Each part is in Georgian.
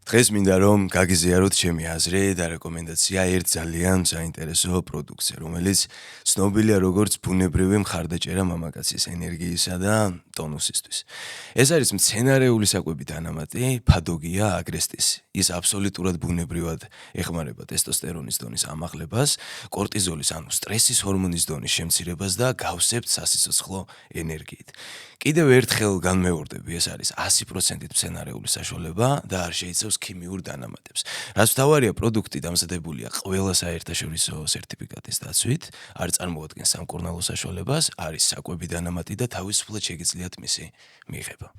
დღეს მინდა რომ გაგიზიაროთ ჩემი აზრი და რეკომენდაცია ერთ ძალიან საინტერესო პროდუქტზე, რომელიც ცნობილია როგორც ბუნებრივი მხარდაჭერა მამაკაცის ენერგიისა და ტონუსისთვის. ეს არის მცენარეული საკვები დანამატი, ფადოგია აგრესტისი. ის აბსოლუტურად ბუნებრივად ეხმარება ტესტოსტერონის დონის ამაღლებას, კორტიზოლის ანუ სტრესის ჰორმონის დონის შემცირებას და გავსებთ სასიცოცხლო ენერგიით. კიდევ ერთხელ განმეორდები, ეს არის 100% მცენარეული საშუალება და არ შეიცავს ქიმიურ დანამატებს. რაც მთავარია, პროდუქტი დამზადებულია ყველა საერთაშორისო სერტიფიკატის დაცვით, არ წარმოადგენს სამკურნალო საშუალებას, არის საკვები დანამატი და თავისუფლად შეგიძლიათ მისი მიღება.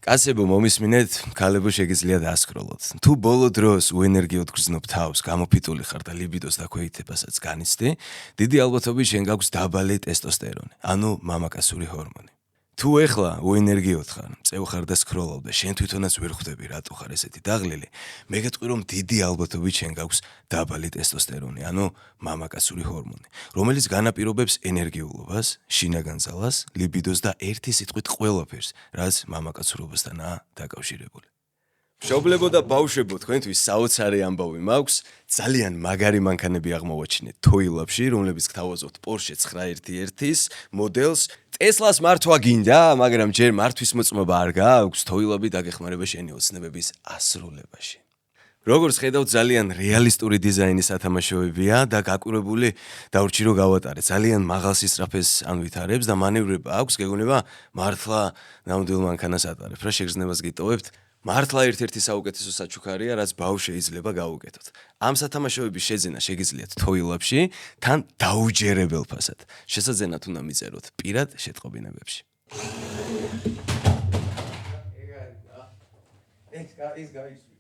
კაცებო, მომისმინეთ, ქალებო შეგიძლიათ ასკროლოთ. თუ ბოლო დროს უენერგიოდ გრძნობ თავს, გამოფიტული ხარ და ლიბიდოს დაქვეითებასაც განიცდი, დიდი ალბათობით შენ გაქვს დაბალი ტესტოსტერონი, ანუ მამაკაცური ჰორმონი. თუ ეხლა უენერგიოდ ხარ, წევ ხარ და სკროლავ და შენ თვითონაც ვერ ხვდები რატო ხარ ესეთი დაღლილი, მე გეტყვი რომ დიდი ალბათობით შენ გაქვს დაბალი ტესტოსტერონი, ანუ მამაკაცური ჰორმონი, რომელიც განაპირობებს ენერგიულობას, შინაგან ძალას, ლიბიდოს და ერთი სიტყვით ყველაფერს, რაც მამაკაცურობასთანაა დაკავშირებული. მშობლებო და ბავშვებო, თქვენთვის საოცარი ამბავი მაქვს, ძალიან მაგარი მანქანები აღმოვაჩინეთ თოილაბში, რომლებიც გთავაზობთ Porsche 911-ის მოდელს. Tesla-ს მართვა გინდა, მაგრამ ჯერ მართვის მოწმობა არ გააქვს, თოილაბი დაგეხმარება შენი ოცნებების ასრულებაში. როგორც ხედავთ, ძალიან რეალისტური დიზაინის ათამაშოებია და გაკვირვებული დავრჩი რომ გავატარე. ძალიან მაღალ სისწრაფეს ანვითარებს და მანევრება აქვს, გეგონება მართლა ნამდვილ მანქანას ატარებ. რა შეგრძნებას გიტოვებთ? მართლა ერთ-ერთი საუკეთესო საჩუქარია, რაც ბავშვს შეიძლება გაუკეთოთ. ამ სათამაშოების შეძენა შეგიძლიათ თოილაბში, თან დაუჯერებელ ფასად. შესაძენად უნდა მიწეროთ პირად შეტყობინებებში. Thanks guys.